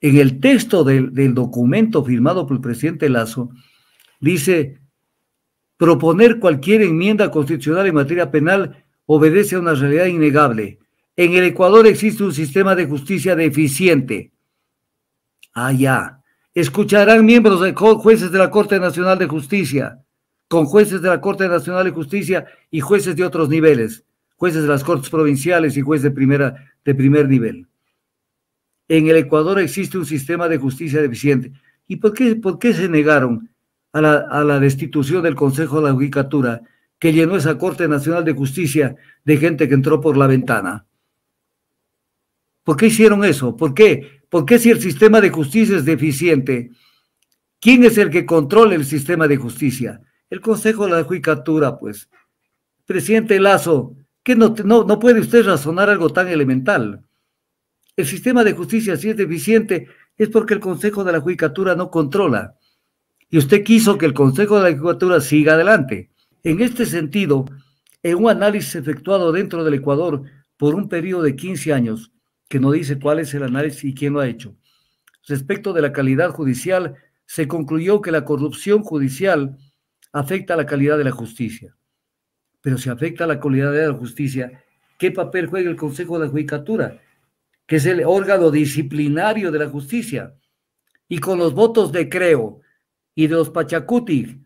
En el texto del documento firmado por el presidente Lasso, dice: proponer cualquier enmienda constitucional en materia penal obedece a una realidad innegable. En el Ecuador existe un sistema de justicia deficiente. Ah, ya. Escucharán miembros de jueces de la Corte Nacional de Justicia, con jueces de la Corte Nacional de Justicia y jueces de otros niveles, jueces de las Cortes Provinciales y jueces de primer nivel. En el Ecuador existe un sistema de justicia deficiente. ¿Y por qué se negaron a la destitución del Consejo de la Judicatura, que llenó esa Corte Nacional de Justicia de gente que entró por la ventana? ¿Por qué hicieron eso? ¿Por qué? Porque si el sistema de justicia es deficiente, ¿quién es el que controla el sistema de justicia? El Consejo de la Judicatura, pues. Presidente Lasso, ¿qué no puede usted razonar algo tan elemental? El sistema de justicia, si es deficiente, es porque el Consejo de la Judicatura no controla. Y usted quiso que el Consejo de la Judicatura siga adelante. En este sentido, en un análisis efectuado dentro del Ecuador por un periodo de 15 años, que no dice cuál es el análisis y quién lo ha hecho, respecto de la calidad judicial, se concluyó que la corrupción judicial afecta a la calidad de la justicia. Pero si afecta a la calidad de la justicia, ¿qué papel juega el Consejo de la Judicatura, que es el órgano disciplinario de la justicia? Y con los votos de Creo y de los Pachacuti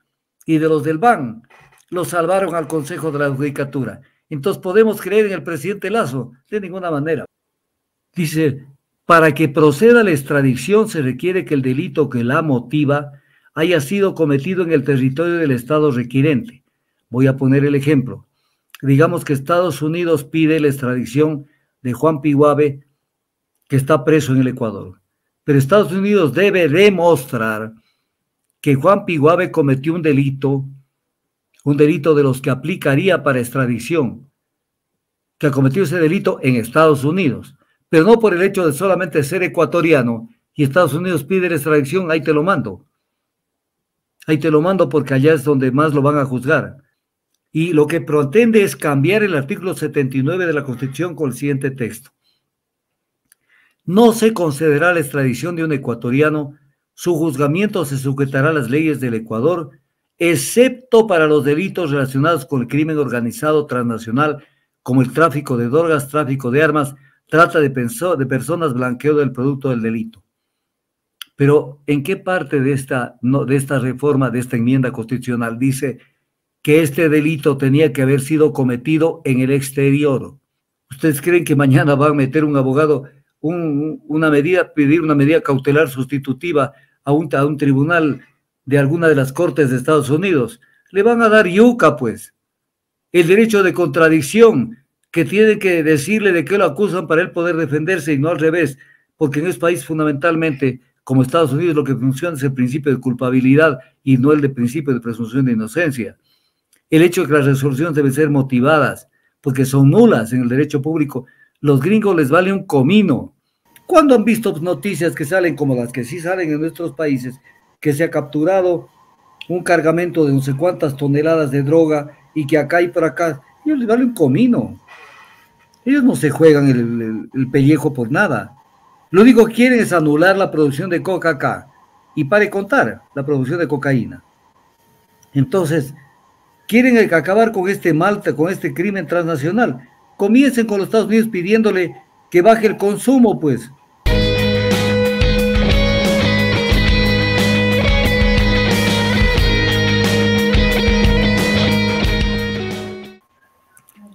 y de los del BAN, lo salvaron al Consejo de la Judicatura. Entonces, ¿podemos creer en el presidente Lasso? De ninguna manera. Dice: para que proceda la extradición se requiere que el delito que la motiva haya sido cometido en el territorio del Estado requirente. Voy a poner el ejemplo. Digamos que Estados Unidos pide la extradición de Juan Piguave, que está preso en el Ecuador. Pero Estados Unidos debe demostrar que Juan Piguave cometió un delito de los que aplicaría para extradición, que ha cometido ese delito en Estados Unidos, pero no por el hecho de solamente ser ecuatoriano y Estados Unidos pide la extradición, ahí te lo mando. Ahí te lo mando porque allá es donde más lo van a juzgar. Y lo que pretende es cambiar el artículo 79 de la Constitución con el siguiente texto: no se concederá la extradición de un ecuatoriano, su juzgamiento se sujetará a las leyes del Ecuador, excepto para los delitos relacionados con el crimen organizado transnacional, como el tráfico de drogas, tráfico de armas, trata de personas, blanqueo del producto del delito. Pero ¿en qué parte de esta reforma, de esta enmienda constitucional, dice que este delito tenía que haber sido cometido en el exterior? ¿Ustedes creen que mañana va a meter un abogado pedir una medida cautelar sustitutiva a un tribunal de alguna de las cortes de Estados Unidos? Le van a dar yuca, pues. El derecho de contradicción, que tienen que decirle de qué lo acusan para él poder defenderse y no al revés, porque en ese país fundamentalmente, como Estados Unidos, lo que funciona es el principio de culpabilidad y no el de principio de presunción de inocencia. El hecho de que las resoluciones deben ser motivadas, porque son nulas en el derecho público. Los gringos les vale un comino. ¿Cuándo han visto noticias que salen como las que sí salen en nuestros países, que se ha capturado un cargamento de no sé cuántas toneladas de droga y que acá y por acá? Ellos les vale un comino. Ellos no se juegan el pellejo por nada. Lo único que quieren es anular la producción de coca acá y pare contar la producción de cocaína. Entonces, quieren acabar con este con este crimen transnacional. Comiencen con los Estados Unidos pidiéndole que baje el consumo, pues.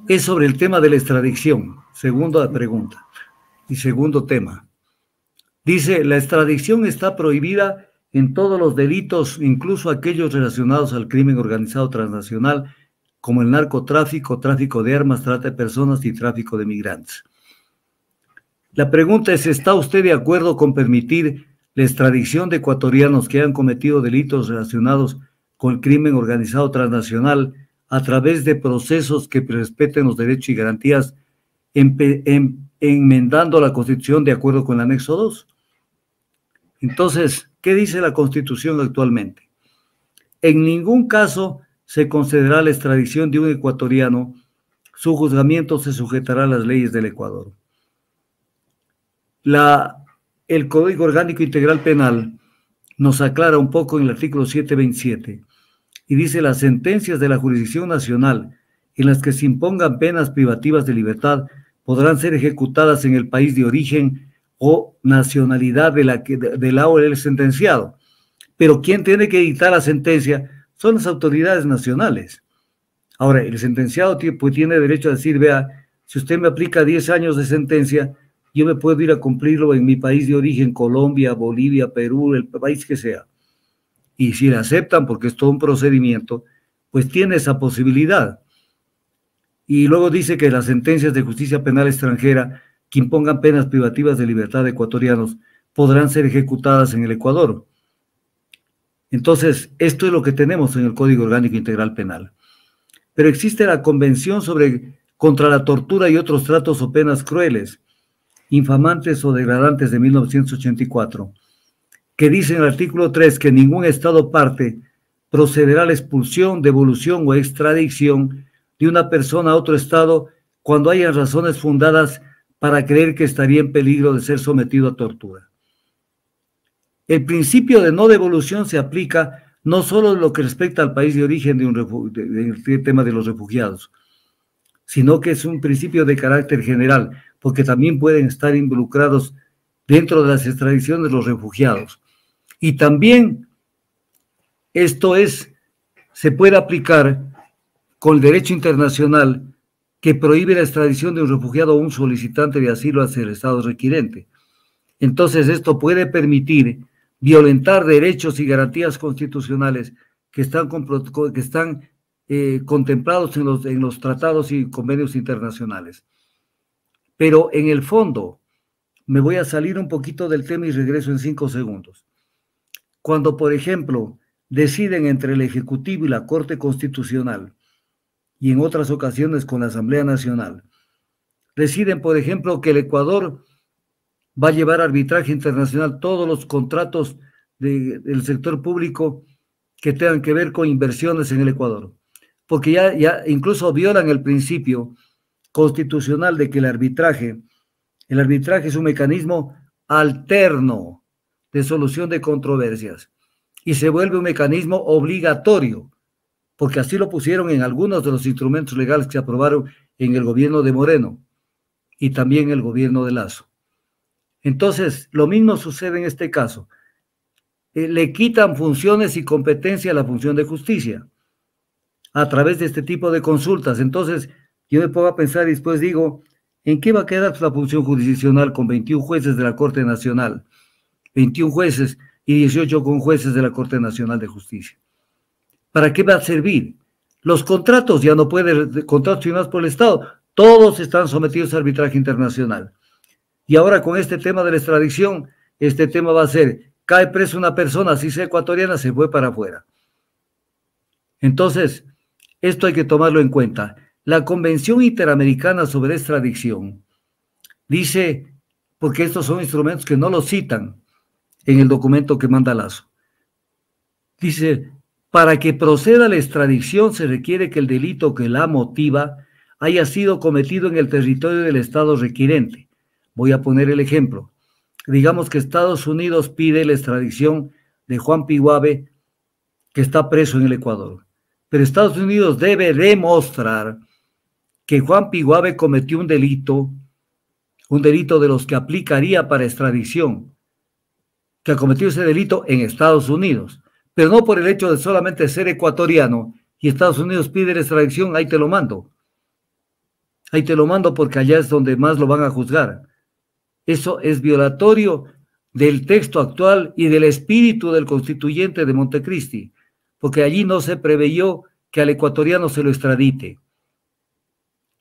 Es sobre el tema de la extradición, segunda pregunta. Y segundo tema. Dice: la extradición está prohibida en todos los delitos, incluso aquellos relacionados al crimen organizado transnacional, como el narcotráfico, tráfico de armas, trata de personas y tráfico de migrantes. La pregunta es: ¿está usted de acuerdo con permitir la extradición de ecuatorianos que han cometido delitos relacionados con el crimen organizado transnacional a través de procesos que respeten los derechos y garantías, enmendando la Constitución de acuerdo con el anexo 2? Entonces, ¿qué dice la Constitución actualmente? En ningún caso se concederá la extradición de un ecuatoriano, su juzgamiento se sujetará a las leyes del Ecuador. La el Código Orgánico Integral Penal nos aclara un poco en el artículo 727 y dice: las sentencias de la jurisdicción nacional en las que se impongan penas privativas de libertad podrán ser ejecutadas en el país de origen o nacionalidad de la o el sentenciado. Pero quien tiene que dictar la sentencia son las autoridades nacionales. Ahora, el sentenciado tiene derecho a decir: vea, si usted me aplica 10 años de sentencia, yo me puedo ir a cumplirlo en mi país de origen, Colombia, Bolivia, Perú, el país que sea. Y si le aceptan, porque es todo un procedimiento, pues tiene esa posibilidad. Y luego dice que las sentencias de justicia penal extranjera que impongan penas privativas de libertad de ecuatorianos podrán ser ejecutadas en el Ecuador. Entonces, esto es lo que tenemos en el Código Orgánico Integral Penal. Pero existe la Convención contra la tortura y otros tratos o penas crueles, infamantes o degradantes de 1984, que dice en el artículo 3 que ningún Estado parte procederá a la expulsión, devolución o extradición de una persona a otro Estado cuando haya razones fundadas para creer que estaría en peligro de ser sometido a tortura. El principio de no devolución se aplica no solo en lo que respecta al país de origen del tema de los refugiados, sino que es un principio de carácter general, porque también pueden estar involucrados dentro de las extradiciones los refugiados. Y también se puede aplicar con el derecho internacional que prohíbe la extradición de un refugiado o un solicitante de asilo hacia el Estado requirente. Entonces, esto puede permitir violentar derechos y garantías constitucionales que están contemplados en los tratados y convenios internacionales. Pero en el fondo, me voy a salir un poquito del tema y regreso en 5 segundos. Cuando, por ejemplo, deciden entre el Ejecutivo y la Corte Constitucional, y en otras ocasiones con la Asamblea Nacional, deciden, por ejemplo, que el Ecuador va a llevar a arbitraje internacional todos los contratos del sector público que tengan que ver con inversiones en el Ecuador, porque ya incluso violan el principio constitucional de que el arbitraje es un mecanismo alterno de solución de controversias y se vuelve un mecanismo obligatorio, porque así lo pusieron en algunos de los instrumentos legales que se aprobaron en el gobierno de Moreno y también en el gobierno de Lasso. Entonces, lo mismo sucede en este caso. Le quitan funciones y competencia a la función de justicia a través de este tipo de consultas. Entonces, yo me pongo a pensar y después digo, ¿en qué va a quedar la función jurisdiccional con 21 jueces de la Corte Nacional? 21 jueces y 18 con jueces de la Corte Nacional de Justicia. ¿Para qué va a servir? Los contratos ya no pueden, contratos firmados por el Estado, todos están sometidos a arbitraje internacional. Y ahora con este tema de la extradición, este tema va a ser, cae preso una persona, si sea ecuatoriana, se fue para afuera. Entonces, esto hay que tomarlo en cuenta. La Convención Interamericana sobre Extradición dice, porque estos son instrumentos que no lo citan en el documento que manda Lasso, dice: para que proceda la extradición se requiere que el delito que la motiva haya sido cometido en el territorio del Estado requirente. Voy a poner el ejemplo. Digamos que Estados Unidos pide la extradición de Juan Piguave, que está preso en el Ecuador. Pero Estados Unidos debe demostrar que Juan Piguave cometió un delito de los que aplicaría para extradición, que ha cometido ese delito en Estados Unidos, pero no por el hecho de solamente ser ecuatoriano y Estados Unidos pide la extradición, ahí te lo mando. Ahí te lo mando porque allá es donde más lo van a juzgar. Eso es violatorio del texto actual y del espíritu del constituyente de Montecristi, porque allí no se preveyó que al ecuatoriano se lo extradite.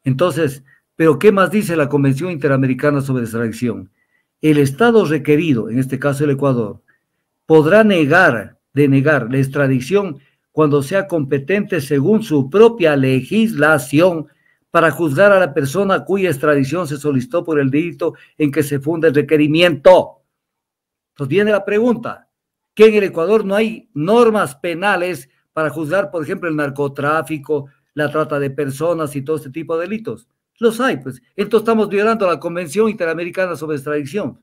Entonces, ¿pero qué más dice la Convención Interamericana sobre Extradición? El Estado requerido, en este caso el Ecuador, podrá denegar la extradición cuando sea competente según su propia legislación para juzgar a la persona cuya extradición se solicitó por el delito en que se funda el requerimiento. Entonces viene la pregunta, ¿que en el Ecuador no hay normas penales para juzgar, por ejemplo, el narcotráfico, la trata de personas y todo este tipo de delitos? Los hay, pues. Entonces estamos violando la Convención Interamericana sobre Extradición.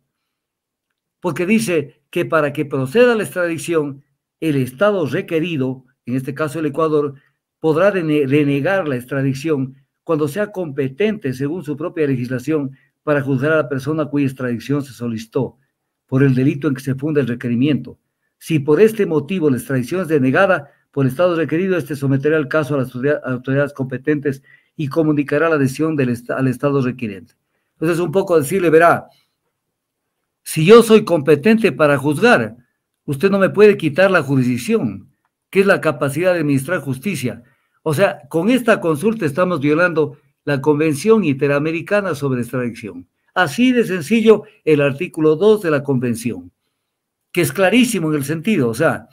porque dice que para que proceda la extradición, el Estado requerido, en este caso el Ecuador, podrá denegar la extradición cuando sea competente, según su propia legislación, para juzgar a la persona cuya extradición se solicitó por el delito en que se funda el requerimiento. Si por este motivo la extradición es denegada por el Estado requerido, este someterá el caso a las autoridades competentes y comunicará la decisión al Estado requiriente. Entonces, un poco decirle, verá, si yo soy competente para juzgar, usted no me puede quitar la jurisdicción, que es la capacidad de administrar justicia. O sea, con esta consulta estamos violando la Convención Interamericana sobre Extradición. Así de sencillo el artículo 2 de la Convención, que es clarísimo en el sentido, o sea,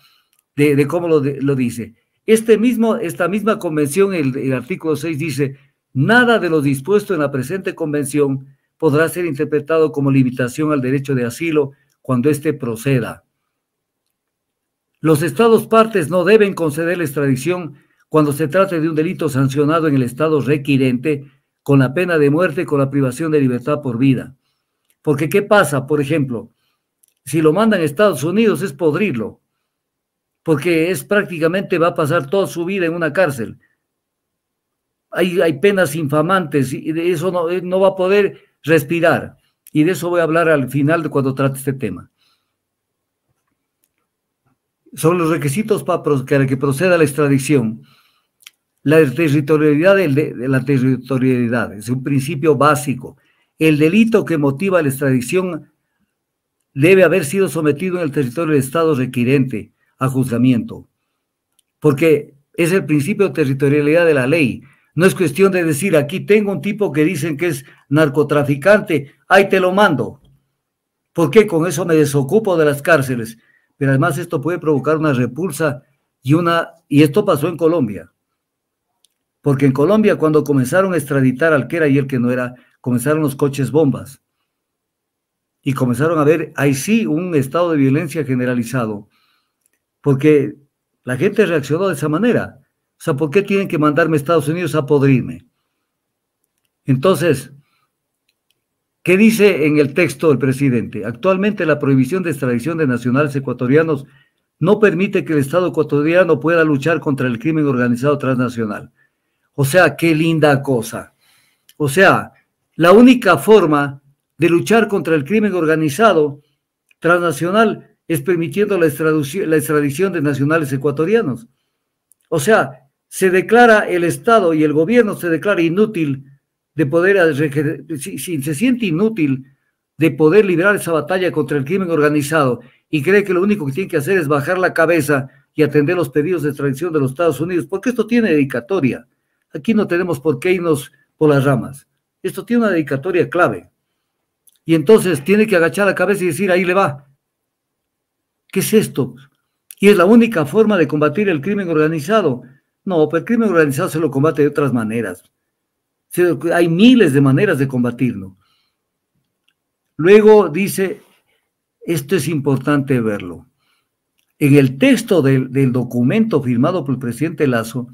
de cómo lo dice. Esta misma convención, el artículo 6 dice, nada de lo dispuesto en la presente convención podrá ser interpretado como limitación al derecho de asilo cuando éste proceda. Los estados partes no deben conceder la extradición cuando se trate de un delito sancionado en el estado requirente con la pena de muerte con la privación de libertad por vida. Porque, ¿qué pasa? Por ejemplo, si lo mandan a Estados Unidos es podrirlo, porque es prácticamente va a pasar toda su vida en una cárcel. Hay penas infamantes y de eso no va a poder respirar. Y de eso voy a hablar al final de cuando trate este tema. Son los requisitos para que proceda la extradición. La territorialidad es un principio básico. El delito que motiva la extradición debe haber sido sometido en el territorio del Estado requirente a juzgamiento, porque es el principio de territorialidad de la ley. No es cuestión de decir, aquí tengo un tipo que dicen que es narcotraficante, ahí te lo mando. ¿Por qué? Con eso me desocupo de las cárceles. Pero además esto puede provocar una repulsa y esto pasó en Colombia. Porque en Colombia cuando comenzaron a extraditar al que era y el que no era, comenzaron los coches bombas. Y comenzaron a ver, ahí sí, un estado de violencia generalizado. Porque la gente reaccionó de esa manera. O sea, ¿por qué tienen que mandarme a Estados Unidos a podrirme? Entonces, ¿qué dice en el texto el presidente? Actualmente la prohibición de extradición de nacionales ecuatorianos no permite que el Estado ecuatoriano pueda luchar contra el crimen organizado transnacional. O sea, qué linda cosa. O sea, la única forma de luchar contra el crimen organizado transnacional es permitiendo la extradición de nacionales ecuatorianos. O sea, se declara el Estado y el gobierno se declara inútil de poder, si se siente inútil de poder librar esa batalla contra el crimen organizado y cree que lo único que tiene que hacer es bajar la cabeza y atender los pedidos de extradición de los Estados Unidos, porque esto tiene dedicatoria. Aquí no tenemos por qué irnos por las ramas. Esto tiene una dedicatoria clave. Y entonces tiene que agachar la cabeza y decir, ahí le va. ¿Qué es esto? Y es la única forma de combatir el crimen organizado. No, pero el crimen organizado se lo combate de otras maneras. Hay miles de maneras de combatirlo. Luego dice, esto es importante verlo. En el texto del documento firmado por el presidente Lasso,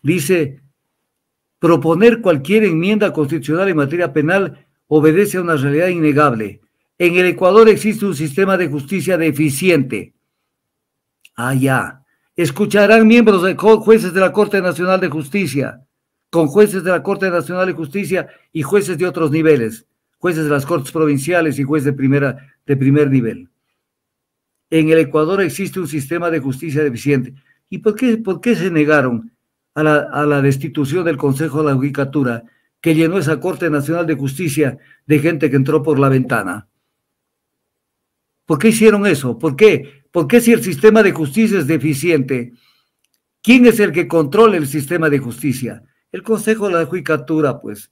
dice, proponer cualquier enmienda constitucional en materia penal obedece a una realidad innegable. En el Ecuador existe un sistema de justicia deficiente. Ya. Escucharán miembros de jueces de la Corte Nacional de Justicia, con jueces de la Corte Nacional de Justicia y jueces de otros niveles, jueces de las Cortes Provinciales y jueces de primer nivel. En el Ecuador existe un sistema de justicia deficiente. ¿Y por qué se negaron a la destitución del Consejo de la Judicatura, que llenó esa Corte Nacional de Justicia de gente que entró por la ventana? ¿Por qué hicieron eso? ¿Por qué? Porque si el sistema de justicia es deficiente, ¿quién es el que controla el sistema de justicia? El Consejo de la Judicatura, pues.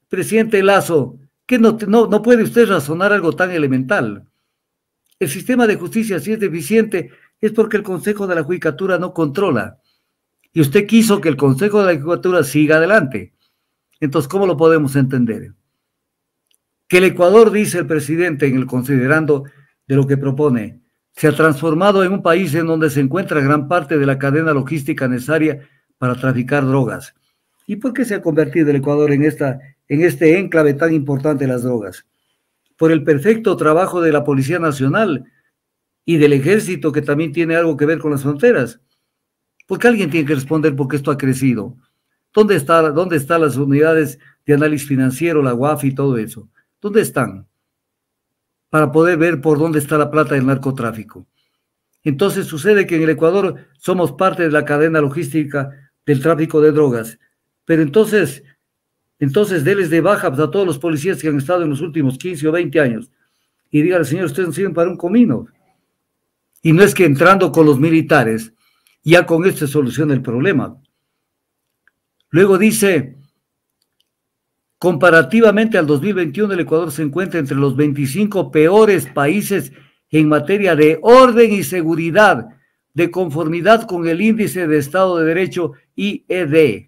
Presidente Lasso, ¿qué no puede usted razonar algo tan elemental? El sistema de justicia, si es deficiente, es porque el Consejo de la Judicatura no controla. Y usted quiso que el Consejo de la Judicatura siga adelante. Entonces, ¿cómo lo podemos entender? Que el Ecuador, dice el presidente, en el considerando de lo que propone, se ha transformado en un país en donde se encuentra gran parte de la cadena logística necesaria para traficar drogas. ¿Y por qué se ha convertido el Ecuador en este enclave tan importante de las drogas? por el perfecto trabajo de la Policía Nacional y del Ejército, que también tiene algo que ver con las fronteras. Porque alguien tiene que responder por qué esto ha crecido. ¿Dónde están las unidades de análisis financiero, la UAF y todo eso? ¿Dónde están? Para poder ver por dónde está la plata del narcotráfico. Entonces sucede que en el Ecuador somos parte de la cadena logística del tráfico de drogas. Pero entonces déles de baja a todos los policías que han estado en los últimos 15 o 20 años y díganle, señor, ustedes no sirven para un comino. Y no es que entrando con los militares, ya con esto se soluciona el problema. Luego dice, comparativamente al 2021, el Ecuador se encuentra entre los 25 peores países en materia de orden y seguridad, de conformidad con el Índice de Estado de Derecho IED.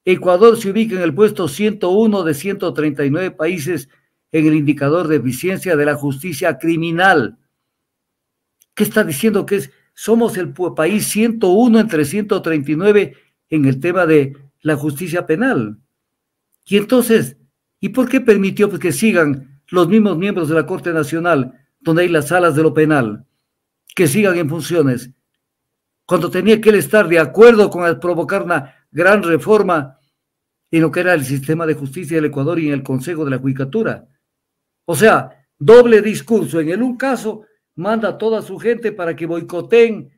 Ecuador se ubica en el puesto 101 de 139 países en el indicador de eficiencia de la justicia criminal. ¿Qué está diciendo? Que somos el país 101 entre 139 en el tema de la justicia penal. Y entonces, ¿y por qué permitió que sigan los mismos miembros de la Corte Nacional, donde hay las salas de lo penal, que sigan en funciones, cuando tenía que él estar de acuerdo con provocar una gran reforma en lo que era el sistema de justicia del Ecuador y en el Consejo de la Judicatura? O sea, doble discurso. En el un caso, manda a toda su gente para que boicoteen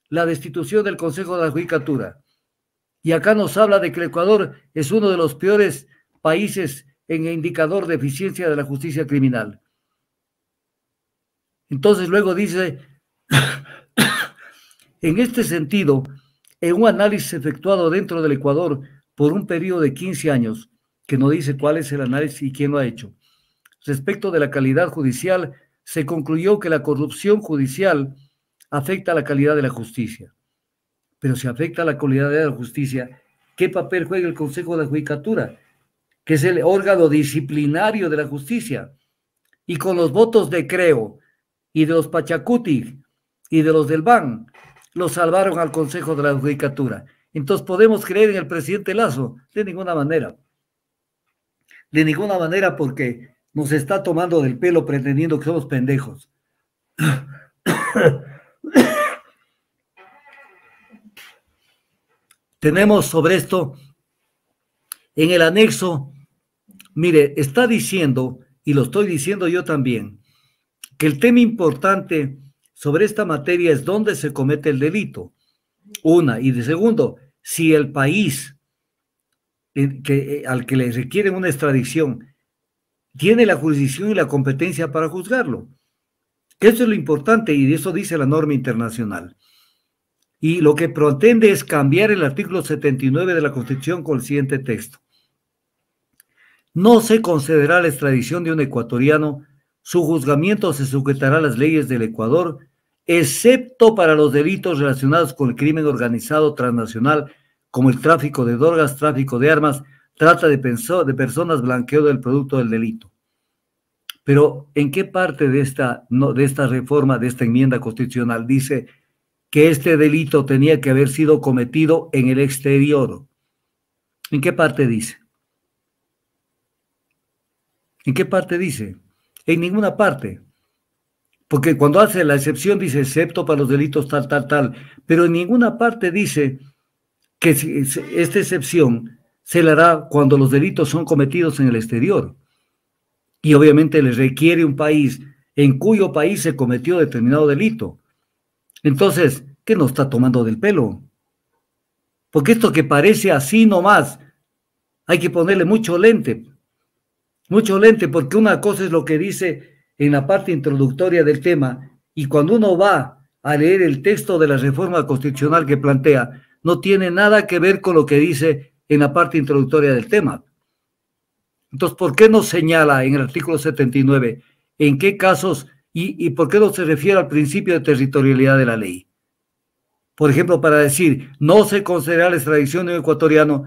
la destitución del Consejo de la Judicatura. Y acá nos habla de que el Ecuador es uno de los peores países en el indicador de eficiencia de la justicia criminal. Entonces luego dice, en este sentido, en un análisis efectuado dentro del Ecuador por un periodo de 15 años, que no dice cuál es el análisis y quién lo ha hecho, respecto de la calidad judicial, se concluyó que la corrupción judicial afecta a la calidad de la justicia. Pero si afecta a la calidad de la justicia, ¿qué papel juega el Consejo de la Judicatura, que es el órgano disciplinario de la justicia? Y con los votos de Creo y de los Pachacuti y de los del BAN, lo salvaron al Consejo de la Judicatura. Entonces, ¿podemos creer en el presidente Lazo? De ninguna manera. De ninguna manera, porque nos está tomando del pelo pretendiendo que somos pendejos. Tenemos sobre esto, en el anexo, mire, está diciendo, y lo estoy diciendo yo también, que el tema importante sobre esta materia es dónde se comete el delito. Una, y de segundo, si el país al que le requieren una extradición tiene la jurisdicción y la competencia para juzgarlo. Eso es lo importante y eso dice la norma internacional. Y lo que pretende es cambiar el artículo 79 de la Constitución con el siguiente texto. No se concederá la extradición de un ecuatoriano, su juzgamiento se sujetará a las leyes del Ecuador, excepto para los delitos relacionados con el crimen organizado transnacional, como el tráfico de drogas, tráfico de armas, trata de personas, blanqueo del producto del delito. Pero, ¿en qué parte de esta reforma, de esta enmienda constitucional, dice que este delito tenía que haber sido cometido en el exterior? ¿En qué parte dice? ¿En qué parte dice? En ninguna parte. Porque cuando hace la excepción dice excepto para los delitos tal, tal, tal, pero en ninguna parte dice que esta excepción se la hará cuando los delitos son cometidos en el exterior. Y obviamente le requiere un país en cuyo país se cometió determinado delito. Entonces, ¿qué nos está tomando del pelo? Porque esto que parece así nomás, hay que ponerle mucho lente, porque una cosa es lo que dice en la parte introductoria del tema, y cuando uno va a leer el texto de la reforma constitucional que plantea, no tiene nada que ver con lo que dice en la parte introductoria del tema. Entonces, ¿por qué no señala en el artículo 79 en qué casos y por qué no se refiere al principio de territorialidad de la ley? Por ejemplo, para decir, no se concederá la extradición de un ecuatoriano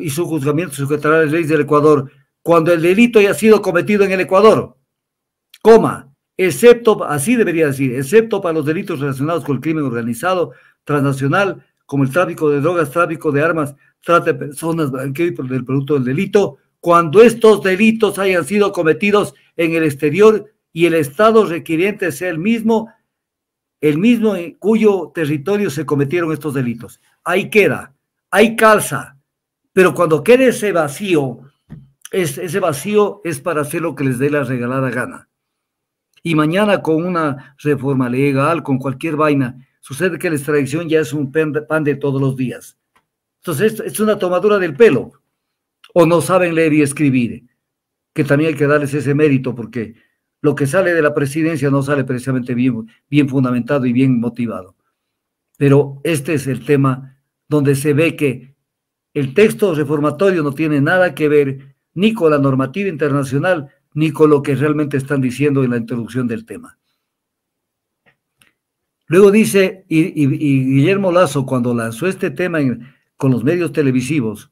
y su juzgamiento se sujetará a las leyes del Ecuador cuando el delito haya sido cometido en el Ecuador, coma, excepto, así debería decir, excepto para los delitos relacionados con el crimen organizado, transnacional, como el tráfico de drogas, tráfico de armas, trata de personas, blanqueo del producto del delito, cuando estos delitos hayan sido cometidos en el exterior y el Estado requiriente sea el mismo en cuyo territorio se cometieron estos delitos. Ahí queda, ahí calza, pero cuando quede ese vacío es para hacer lo que les dé la regalada gana. Y mañana con una reforma legal, con cualquier vaina, sucede que la extradición ya es un pan de todos los días. Entonces, es una tomadura del pelo. O no saben leer y escribir, que también hay que darles ese mérito, porque lo que sale de la presidencia no sale precisamente bien fundamentado y bien motivado. Pero este es el tema donde se ve que el texto reformatorio no tiene nada que ver ni con la normativa internacional, ni con lo que realmente están diciendo en la introducción del tema. Luego dice, y Guillermo Lasso, cuando lanzó este tema con los medios televisivos,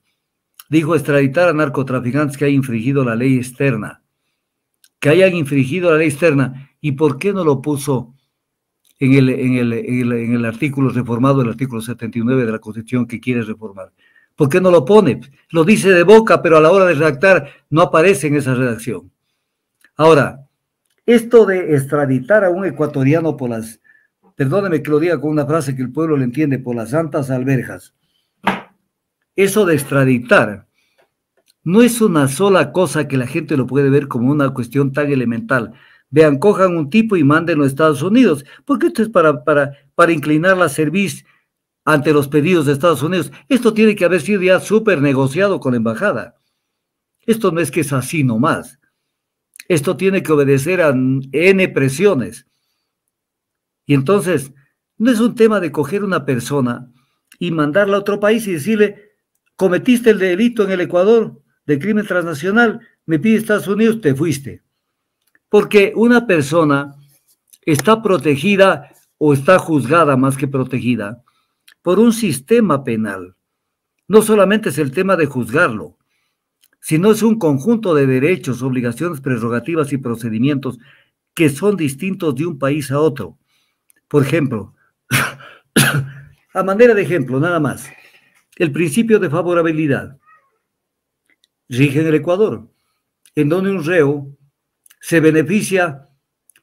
dijo extraditar a narcotraficantes que hayan infringido la ley externa. ¿Y por qué no lo puso en el artículo reformado, el artículo 79 de la Constitución que quiere reformar? ¿Por qué no lo pone? Lo dice de boca, pero a la hora de redactar no aparece en esa redacción. Ahora, esto de extraditar a un ecuatoriano por las, perdóneme que lo diga con una frase que el pueblo le entiende, por las santas alberjas, eso de extraditar no es una sola cosa que la gente lo puede ver como una cuestión tan elemental. Vean, cojan un tipo y mándenlo a Estados Unidos, porque esto es para inclinar la cerviz ante los pedidos de Estados Unidos. Esto tiene que haber sido ya súper negociado con la embajada. Esto no es que es así nomás. Esto tiene que obedecer a N presiones. Y entonces, no es un tema de coger una persona y mandarla a otro país y decirle, cometiste el delito en el Ecuador de crimen transnacional, me pide Estados Unidos, te fuiste. Porque una persona está protegida o está juzgada más que protegida por un sistema penal. No solamente es el tema de juzgarlo, sino es un conjunto de derechos, obligaciones, prerrogativas y procedimientos que son distintos de un país a otro. Por ejemplo, a manera de ejemplo, nada más, el principio de favorabilidad rige en el Ecuador, en donde un reo se beneficia,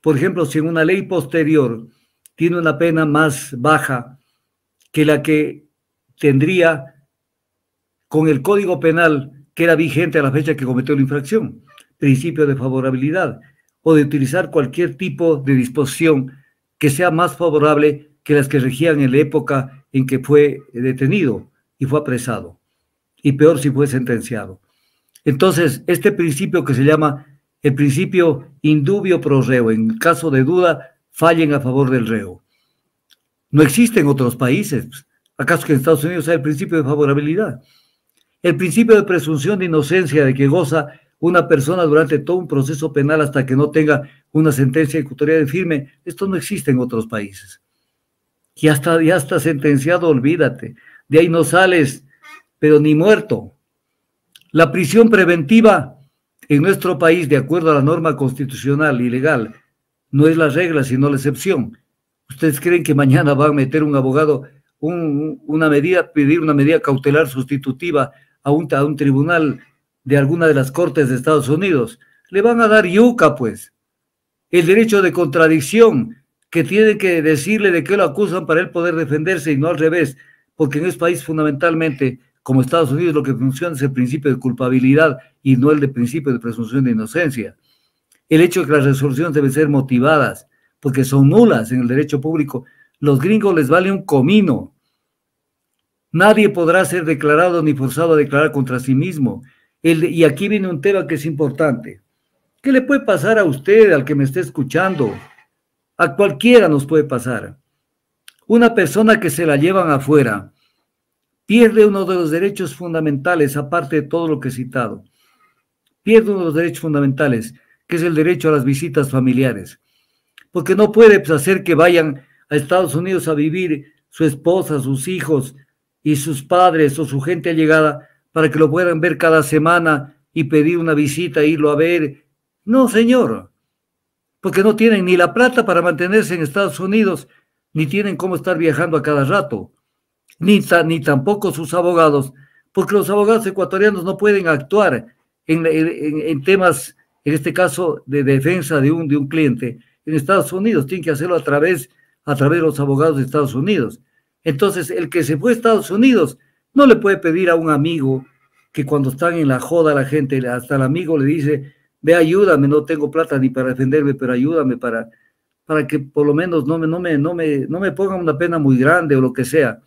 por ejemplo, si en una ley posterior tiene una pena más baja que la que tendría con el Código Penal que era vigente a la fecha que cometió la infracción, principio de favorabilidad, o de utilizar cualquier tipo de disposición que sea más favorable que las que regían en la época en que fue detenido y fue apresado, y peor si fue sentenciado. Entonces, este principio que se llama el principio indubio pro reo, en caso de duda, fallen a favor del reo. No existe en otros países. ¿Acaso que en Estados Unidos hay el principio de favorabilidad? El principio de presunción de inocencia de que goza una persona durante todo un proceso penal hasta que no tenga una sentencia ejecutoria de firme, esto no existe en otros países. Ya está sentenciado, olvídate. De ahí no sales, pero ni muerto. La prisión preventiva en nuestro país, de acuerdo a la norma constitucional y legal, no es la regla, sino la excepción. ¿Ustedes creen que mañana va a meter un abogado pedir una medida cautelar sustitutiva a un tribunal de alguna de las cortes de Estados Unidos? Le van a dar yuca, pues. El derecho de contradicción, que tiene que decirle de qué lo acusan para él poder defenderse y no al revés, porque en ese país fundamentalmente, como Estados Unidos, lo que funciona es el principio de culpabilidad y no el de principio de presunción de inocencia. El hecho de que las resoluciones deben ser motivadas, porque son nulas en el derecho público, los gringos les vale un comino. Nadie podrá ser declarado ni forzado a declarar contra sí mismo. Y aquí viene un tema que es importante. ¿Qué le puede pasar a usted, al que me esté escuchando? A cualquiera nos puede pasar. Una persona que se la llevan afuera pierde uno de los derechos fundamentales, aparte de todo lo que he citado. Pierde uno de los derechos fundamentales, que es el derecho a las visitas familiares. Porque no puede hacer que vayan a Estados Unidos a vivir su esposa, sus hijos y sus padres o su gente allegada para que lo puedan ver cada semana y pedir una visita, irlo a ver. No, señor, porque no tienen ni la plata para mantenerse en Estados Unidos, ni tienen cómo estar viajando a cada rato, ni tampoco sus abogados, porque los abogados ecuatorianos no pueden actuar en temas en este caso de defensa de un cliente, en Estados Unidos, tiene que hacerlo a través de los abogados de Estados Unidos. Entonces, el que se fue a Estados Unidos no le puede pedir a un amigo que cuando están en la joda la gente, hasta el amigo le dice, ve, ayúdame, no tengo plata ni para defenderme, pero ayúdame para que por lo menos no me pongan una pena muy grande o lo que sea.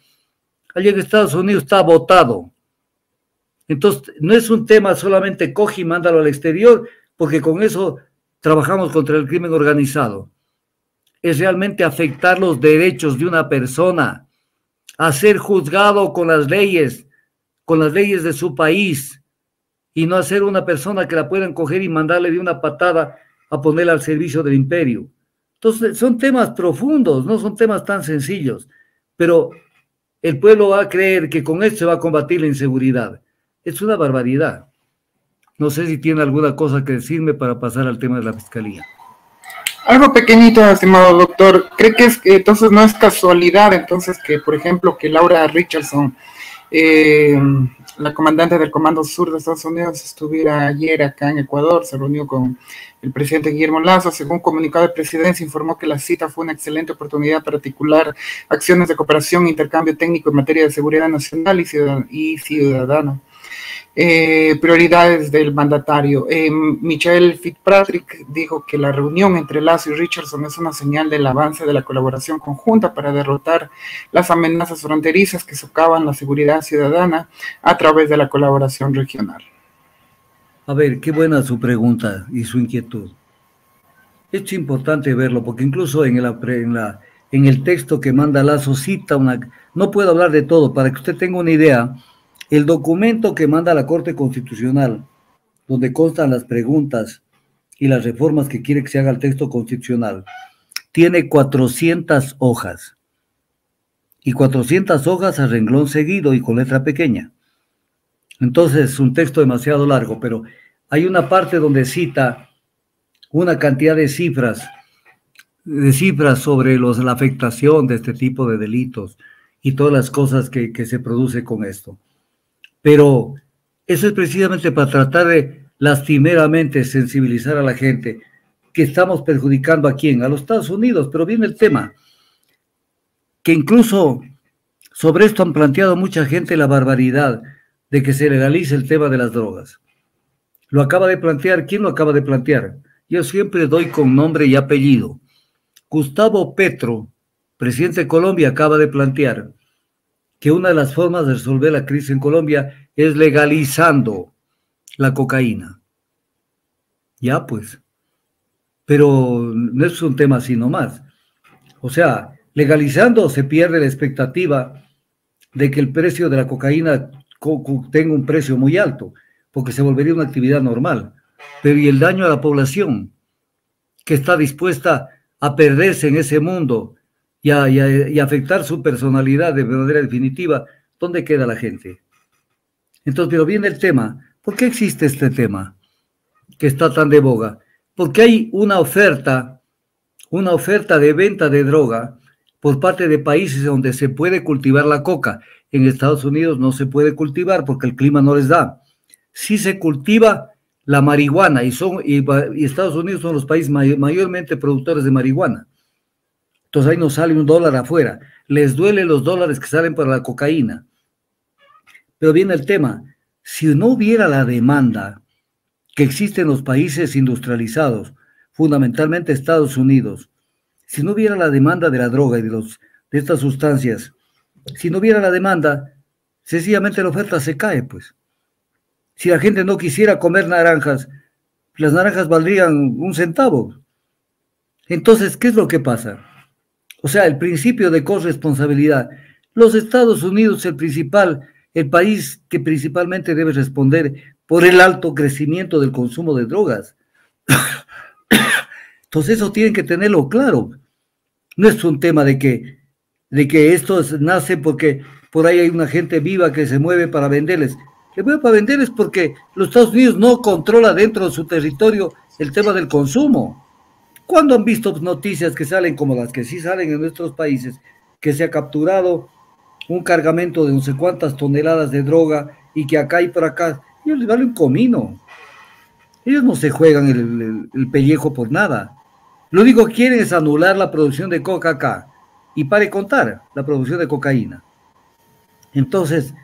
Allí en Estados Unidos está votado. Entonces, no es un tema solamente coge y mándalo al exterior, porque con eso trabajamos contra el crimen organizado. Es realmente afectar los derechos de una persona, a ser juzgado con las leyes de su país, y no a ser una persona que la puedan coger y mandarle de una patada a ponerla al servicio del imperio. Entonces, son temas profundos, no son temas tan sencillos, pero el pueblo va a creer que con esto se va a combatir la inseguridad. Es una barbaridad. No sé si tiene alguna cosa que decirme para pasar al tema de la fiscalía. Algo pequeñito, estimado doctor. ¿Cree que entonces no es casualidad, entonces, que, por ejemplo, que Laura Richardson, la comandante del Comando Sur de Estados Unidos, estuviera ayer acá en Ecuador, se reunió con el presidente Guillermo Lasso? Según comunicado de presidencia, informó que la cita fue una excelente oportunidad para articular acciones de cooperación e intercambio técnico en materia de seguridad nacional y ciudadana. Prioridades del mandatario. Michael Fitzpatrick dijo que la reunión entre Lasso y Richardson es una señal del avance de la colaboración conjunta para derrotar las amenazas fronterizas que socavan la seguridad ciudadana a través de la colaboración regional. A ver, qué buena su pregunta y su inquietud. Es importante verlo, porque incluso en el texto que manda Lasso cita no puedo hablar de todo, para que usted tenga una idea. El documento que manda la Corte Constitucional, donde constan las preguntas y las reformas que quiere que se haga al texto constitucional, tiene 400 hojas. Y 400 hojas a renglón seguido y con letra pequeña. Entonces es un texto demasiado largo, pero hay una parte donde cita una cantidad de cifras sobre la afectación de este tipo de delitos y todas las cosas que se produce con esto. Pero eso es precisamente para tratar de lastimeramente sensibilizar a la gente que estamos perjudicando a quién, a los Estados Unidos. Pero viene el tema, que incluso sobre esto han planteado mucha gente la barbaridad de que se legalice el tema de las drogas. Lo acaba de plantear, ¿quién lo acaba de plantear? Yo siempre doy con nombre y apellido. Gustavo Petro, presidente de Colombia, acaba de plantear que una de las formas de resolver la crisis en Colombia es legalizando la cocaína. Ya pues, pero no es un tema así nomás. O sea, legalizando se pierde la expectativa de que el precio de la cocaína tenga un precio muy alto, porque se volvería una actividad normal. Pero ¿y el daño a la población que está dispuesta a perderse en ese mundo y afectar su personalidad de manera definitiva? ¿Dónde queda la gente? Entonces, pero viene el tema. ¿Por qué existe este tema que está tan de boga? Porque hay una oferta de venta de droga por parte de países donde se puede cultivar la coca. En Estados Unidos no se puede cultivar porque el clima no les da. Sí se cultiva la marihuana y Estados Unidos son los países mayormente productores de marihuana. Entonces ahí nos sale $1 afuera. Les duele los dólares que salen para la cocaína. Pero viene el tema, si no hubiera la demanda que existe en los países industrializados, fundamentalmente Estados Unidos, si no hubiera la demanda de la droga y de estas sustancias, si no hubiera la demanda, sencillamente la oferta se cae, pues. Si la gente no quisiera comer naranjas, las naranjas valdrían 1 centavo. Entonces, ¿qué es lo que pasa? O sea, el principio de corresponsabilidad. Los Estados Unidos, el país que principalmente debe responder por el alto crecimiento del consumo de drogas. Entonces eso tienen que tenerlo claro. No es un tema de que esto nace porque por ahí hay una gente viva que se mueve para venderles. Se mueve para venderles porque los Estados Unidos no controla dentro de su territorio el tema del consumo. ¿Cuándo han visto noticias que salen como las que sí salen en nuestros países, que se ha capturado un cargamento de no sé cuántas toneladas de droga y que acá y por acá, y les vale un comino? Ellos no se juegan el pellejo por nada. Lo único que quieren es anular la producción de coca acá y pare contar la producción de cocaína. Entonces,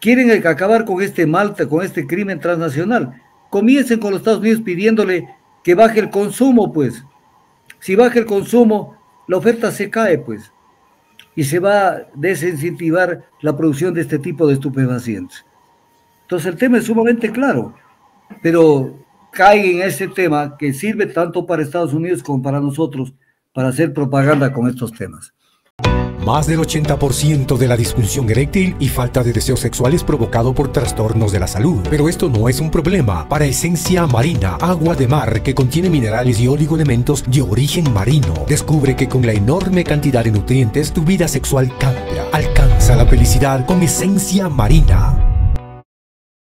quieren acabar con este mal, con este crimen transnacional. Comiencen con los Estados Unidos pidiéndole que baje el consumo, pues. Si baja el consumo, la oferta se cae, pues. Y se va a desincentivar la producción de este tipo de estupefacientes. Entonces, el tema es sumamente claro, pero cae en ese tema que sirve tanto para Estados Unidos como para nosotros para hacer propaganda con estos temas. Más del 80% de la disfunción eréctil y falta de deseos sexuales provocado por trastornos de la salud. Pero esto no es un problema para Esencia Marina, agua de mar que contiene minerales y oligoelementos de origen marino. Descubre que con la enorme cantidad de nutrientes tu vida sexual cambia. Alcanza la felicidad con Esencia Marina.